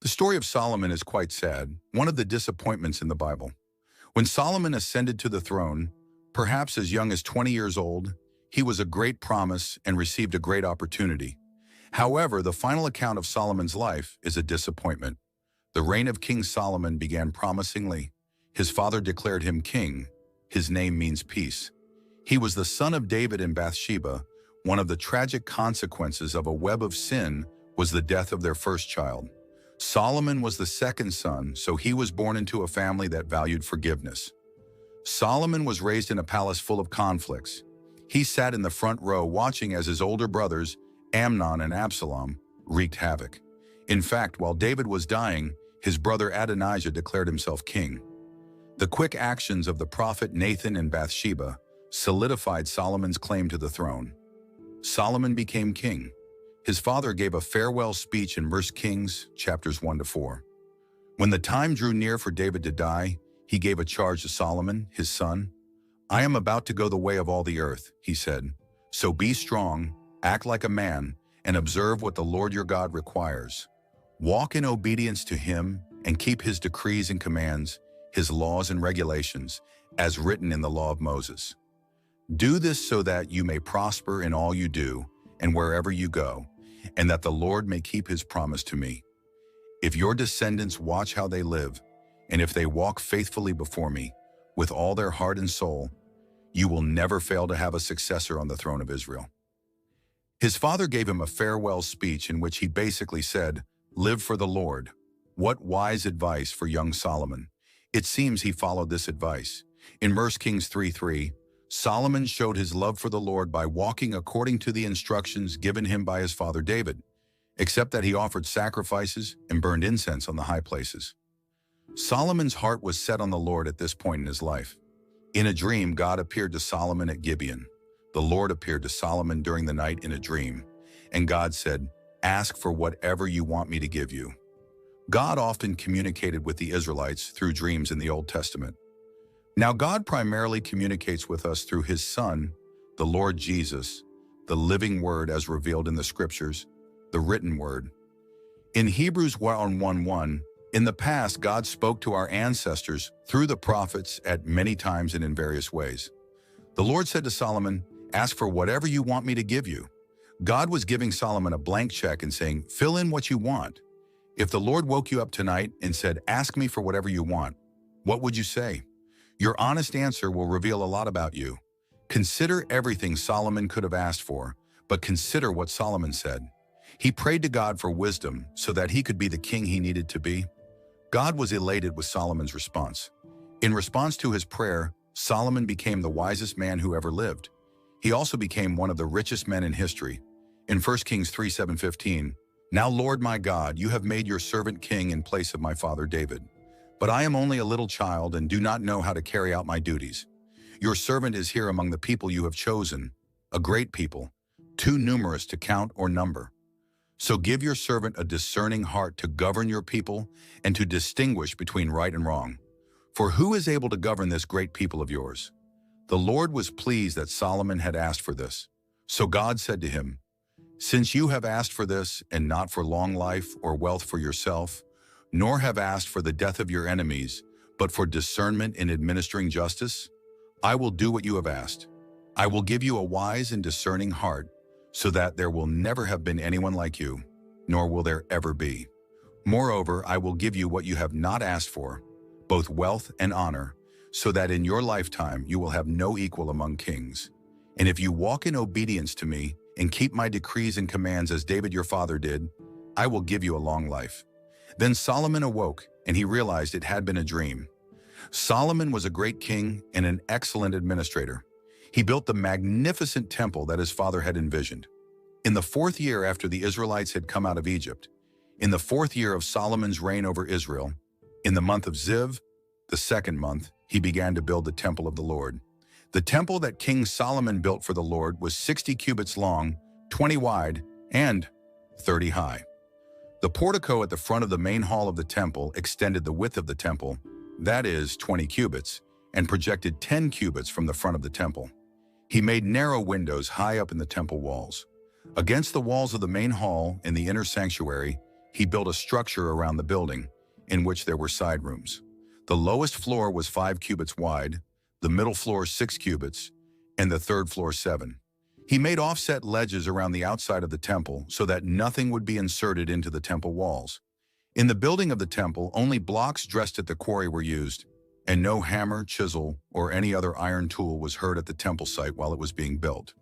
The story of Solomon is quite sad, one of the disappointments in the Bible. When Solomon ascended to the throne, perhaps as young as 20 years old, he was a great promise and received a great opportunity. However, the final account of Solomon's life is a disappointment. The reign of King Solomon began promisingly. His father declared him king. His name means peace. He was the son of David and Bathsheba. One of the tragic consequences of a web of sin was the death of their first child. Solomon was the second son, so he was born into a family that valued forgiveness. Solomon was raised in a palace full of conflicts. He sat in the front row watching as his older brothers, Amnon and Absalom, wreaked havoc. In fact, while David was dying, his brother Adonijah declared himself king. The quick actions of the prophet Nathan and Bathsheba solidified Solomon's claim to the throne. Solomon became king. His father gave a farewell speech in 1 Kings chapters 1-4. When the time drew near for David to die, he gave a charge to Solomon, his son. "I am about to go the way of all the earth," he said. "So be strong, act like a man, and observe what the Lord your God requires. Walk in obedience to him and keep his decrees and commands, his laws and regulations, as written in the law of Moses. Do this so that you may prosper in all you do and wherever you go, and that the Lord may keep his promise to me. If your descendants watch how they live, and if they walk faithfully before me with all their heart and soul, you will never fail to have a successor on the throne of Israel." His father gave him a farewell speech in which he basically said, "Live for the Lord." What wise advice for young Solomon. It seems he followed this advice. In 1 Kings 3:3, Solomon showed his love for the Lord by walking according to the instructions given him by his father David, except that he offered sacrifices and burned incense on the high places. Solomon's heart was set on the Lord at this point in his life. In a dream, God appeared to Solomon at Gibeon. The Lord appeared to Solomon during the night in a dream, and God said, "Ask for whatever you want me to give you." God often communicated with the Israelites through dreams in the Old Testament. Now God primarily communicates with us through his Son, the Lord Jesus, the living Word as revealed in the Scriptures, the written Word. In Hebrews 1:1, in the past God spoke to our ancestors through the prophets at many times and in various ways. The Lord said to Solomon, "Ask for whatever you want me to give you." God was giving Solomon a blank check and saying, "Fill in what you want." If the Lord woke you up tonight and said, "Ask me for whatever you want," what would you say? Your honest answer will reveal a lot about you. Consider everything Solomon could have asked for, but consider what Solomon said. He prayed to God for wisdom so that he could be the king he needed to be. God was elated with Solomon's response. In response to his prayer, Solomon became the wisest man who ever lived. He also became one of the richest men in history. In 1 Kings 3:7-15, "Now Lord my God, you have made your servant king in place of my father David. But I am only a little child and do not know how to carry out my duties. Your servant is here among the people you have chosen, a great people, too numerous to count or number. So give your servant a discerning heart to govern your people and to distinguish between right and wrong. For who is able to govern this great people of yours?" The Lord was pleased that Solomon had asked for this. So God said to him, "Since you have asked for this and not for long life or wealth for yourself, nor have asked for the death of your enemies, but for discernment in administering justice, I will do what you have asked. I will give you a wise and discerning heart, so that there will never have been anyone like you, nor will there ever be. Moreover, I will give you what you have not asked for, both wealth and honor, so that in your lifetime you will have no equal among kings. And if you walk in obedience to me and keep my decrees and commands as David your father did, I will give you a long life." Then Solomon awoke, and he realized it had been a dream. Solomon was a great king and an excellent administrator. He built the magnificent temple that his father had envisioned. In the 4th year after the Israelites had come out of Egypt, in the 4th year of Solomon's reign over Israel, in the month of Ziv, the 2nd month, he began to build the temple of the Lord. The temple that King Solomon built for the Lord was 60 cubits long, 20 wide, and 30 high. The portico at the front of the main hall of the temple extended the width of the temple, that is, 20 cubits, and projected 10 cubits from the front of the temple. He made narrow windows high up in the temple walls. Against the walls of the main hall in the inner sanctuary, he built a structure around the building, in which there were side rooms. The lowest floor was 5 cubits wide, the middle floor 6 cubits, and the third floor 7. He made offset ledges around the outside of the temple so that nothing would be inserted into the temple walls. In the building of the temple, only blocks dressed at the quarry were used, and no hammer, chisel, or any other iron tool was heard at the temple site while it was being built.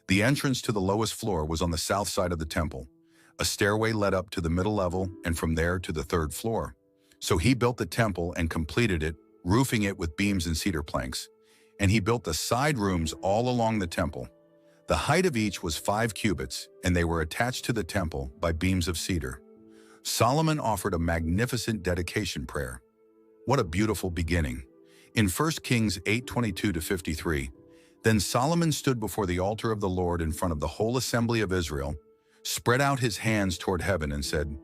The entrance to the lowest floor was on the south side of the temple. A stairway led up to the middle level and from there to the third floor. So he built the temple and completed it, roofing it with beams and cedar planks. And he built the side rooms all along the temple. The height of each was 5 cubits, and they were attached to the temple by beams of cedar. Solomon offered a magnificent dedication prayer. What a beautiful beginning. In 1 Kings 8:22-53, then Solomon stood before the altar of the Lord in front of the whole assembly of Israel, spread out his hands toward heaven and said,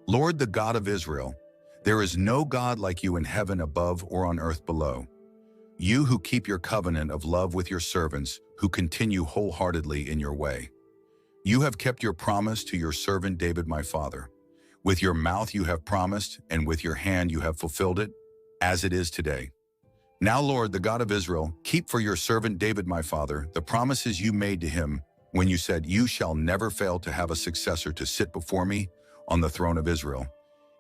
Lord, the God of Israel, there is no God like you in heaven above or on earth below. You who keep your covenant of love with your servants, who continue wholeheartedly in your way. You have kept your promise to your servant David my father. With your mouth you have promised, and with your hand you have fulfilled it, as it is today. Now, Lord, the God of Israel, keep for your servant David my father the promises you made to him when you said, You shall never fail to have a successor to sit before me on the throne of Israel,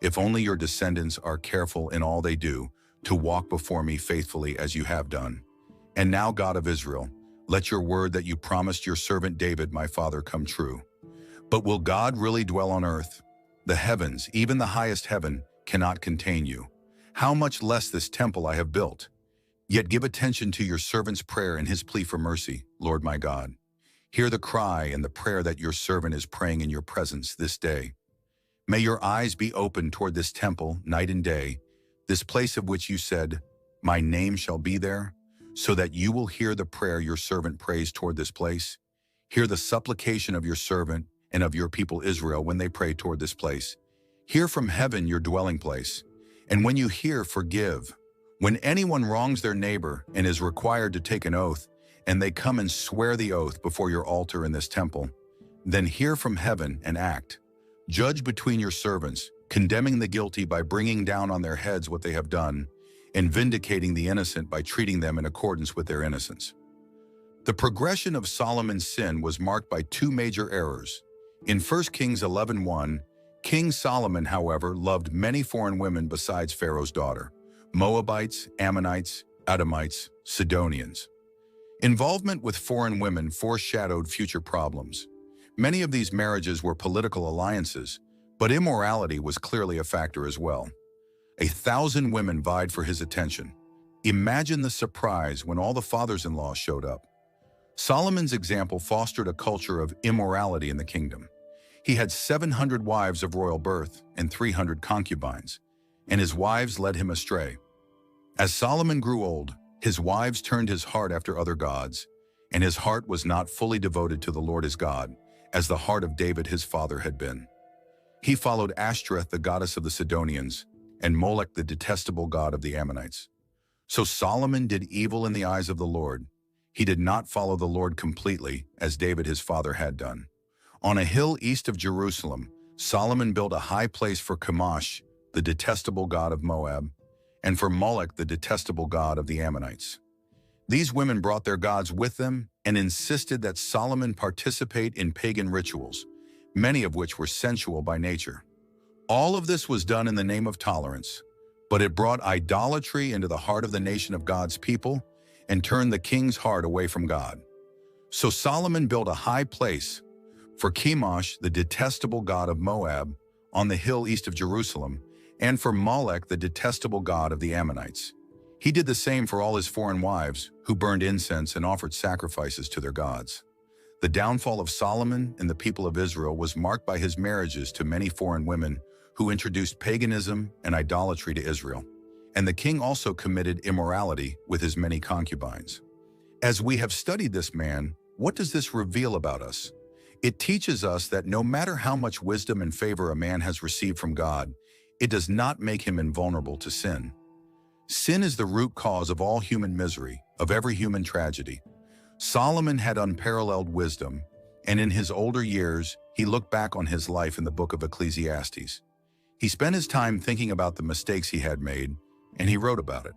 if only your descendants are careful in all they do, to walk before me faithfully as you have done. And now, God of Israel, let your word that you promised your servant David my father come true. But will God really dwell on earth? The heavens, even the highest heaven, cannot contain you. How much less this temple I have built? Yet give attention to your servant's prayer and his plea for mercy, Lord my God. Hear the cry and the prayer that your servant is praying in your presence this day. May your eyes be open toward this temple night and day, this place of which you said, My name shall be there, so that you will hear the prayer your servant prays toward this place. Hear the supplication of your servant and of your people Israel when they pray toward this place. Hear from heaven your dwelling place. And when you hear, forgive. When anyone wrongs their neighbor and is required to take an oath, and they come and swear the oath before your altar in this temple, then hear from heaven and act. Judge between your servants, condemning the guilty by bringing down on their heads what they have done, and vindicating the innocent by treating them in accordance with their innocence. The progression of Solomon's sin was marked by 2 major errors. In 1 Kings 11:1, King Solomon, however, loved many foreign women besides Pharaoh's daughter: Moabites, Ammonites, Edomites, Sidonians. Involvement with foreign women foreshadowed future problems. Many of these marriages were political alliances, but immorality was clearly a factor as well. 1,000 women vied for his attention. Imagine the surprise when all the fathers-in-law showed up. Solomon's example fostered a culture of immorality in the kingdom. He had 700 wives of royal birth and 300 concubines, and his wives led him astray. As Solomon grew old, his wives turned his heart after other gods, and his heart was not fully devoted to the Lord his God, as the heart of David his father had been. He followed Ashtoreth, the goddess of the Sidonians, and Molech, the detestable god of the Ammonites. So Solomon did evil in the eyes of the Lord. He did not follow the Lord completely, as David his father had done. On a hill east of Jerusalem, Solomon built a high place for Chemosh, the detestable god of Moab, and for Molech, the detestable god of the Ammonites. These women brought their gods with them and insisted that Solomon participate in pagan rituals, many of which were sensual by nature. All of this was done in the name of tolerance, but it brought idolatry into the heart of the nation of God's people and turned the king's heart away from God. So Solomon built a high place for Chemosh, the detestable god of Moab, on the hill east of Jerusalem, and for Molech, the detestable god of the Ammonites. He did the same for all his foreign wives, who burned incense and offered sacrifices to their gods. The downfall of Solomon and the people of Israel was marked by his marriages to many foreign women who introduced paganism and idolatry to Israel. And the king also committed immorality with his many concubines. As we have studied this man, what does this reveal about us? It teaches us that no matter how much wisdom and favor a man has received from God, it does not make him invulnerable to sin. Sin is the root cause of all human misery, of every human tragedy. Solomon had unparalleled wisdom, and in his older years, he looked back on his life in the book of Ecclesiastes. He spent his time thinking about the mistakes he had made, and he wrote about it.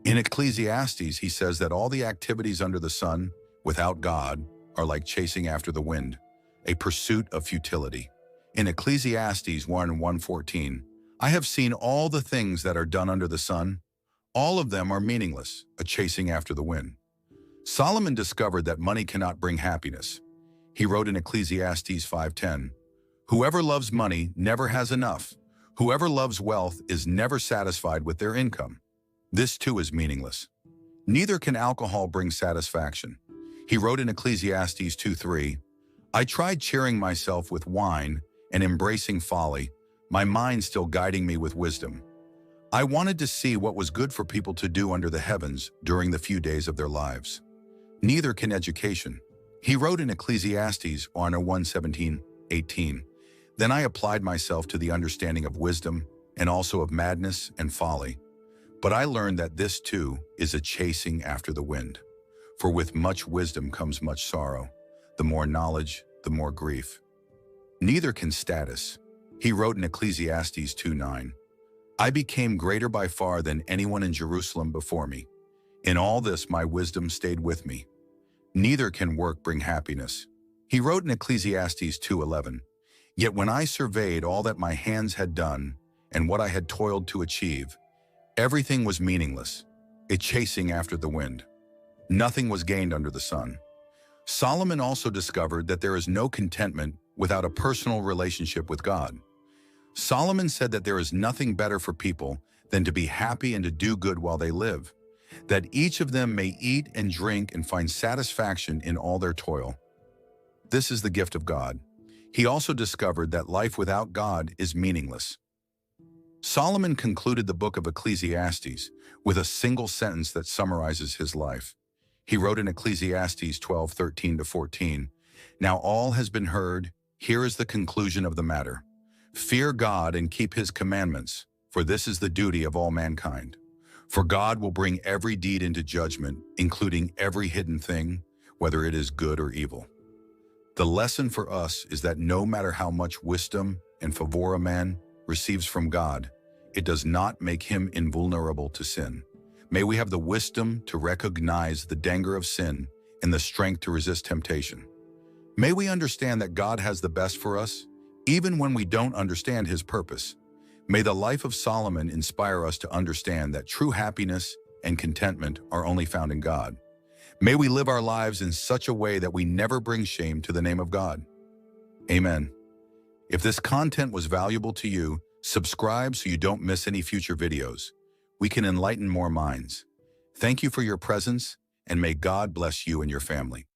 In Ecclesiastes, he says that all the activities under the sun, without God, are like chasing after the wind, a pursuit of futility. In Ecclesiastes 1:114, I have seen all the things that are done under the sun. All of them are meaningless, a chasing after the wind. Solomon discovered that money cannot bring happiness. He wrote in Ecclesiastes 5:10, "Whoever loves money never has enough. Whoever loves wealth is never satisfied with their income." This too is meaningless. Neither can alcohol bring satisfaction. He wrote in Ecclesiastes 2:3, "I tried cheering myself with wine and embracing folly, my mind still guiding me with wisdom. I wanted to see what was good for people to do under the heavens during the few days of their lives. Neither can education." He wrote in Ecclesiastes 1:17-18, "Then I applied myself to the understanding of wisdom and also of madness and folly. But I learned that this too is a chasing after the wind. For with much wisdom comes much sorrow. The more knowledge, the more grief." Neither can status. He wrote in Ecclesiastes 2:9, "I became greater by far than anyone in Jerusalem before me. In all this my wisdom stayed with me." Neither can work bring happiness. He wrote in Ecclesiastes 2:11, "Yet when I surveyed all that my hands had done and what I had toiled to achieve, everything was meaningless, a chasing after the wind. Nothing was gained under the sun." Solomon also discovered that there is no contentment without a personal relationship with God. Solomon said that there is nothing better for people than to be happy and to do good while they live, that each of them may eat and drink and find satisfaction in all their toil. This is the gift of God. He also discovered that life without God is meaningless. Solomon concluded the book of Ecclesiastes with a single sentence that summarizes his life. He wrote in Ecclesiastes 12:13-14, "Now all has been heard. Here is the conclusion of the matter. Fear God and keep his commandments, for this is the duty of all mankind. For God will bring every deed into judgment, including every hidden thing, whether it is good or evil." The lesson for us is that no matter how much wisdom and favor a man receives from God, it does not make him invulnerable to sin. May we have the wisdom to recognize the danger of sin and the strength to resist temptation. May we understand that God has the best for us, even when we don't understand his purpose. May the life of Solomon inspire us to understand that true happiness and contentment are only found in God. May we live our lives in such a way that we never bring shame to the name of God. Amen. If this content was valuable to you, subscribe so you don't miss any future videos. We can enlighten more minds. Thank you for your presence, and may God bless you and your family.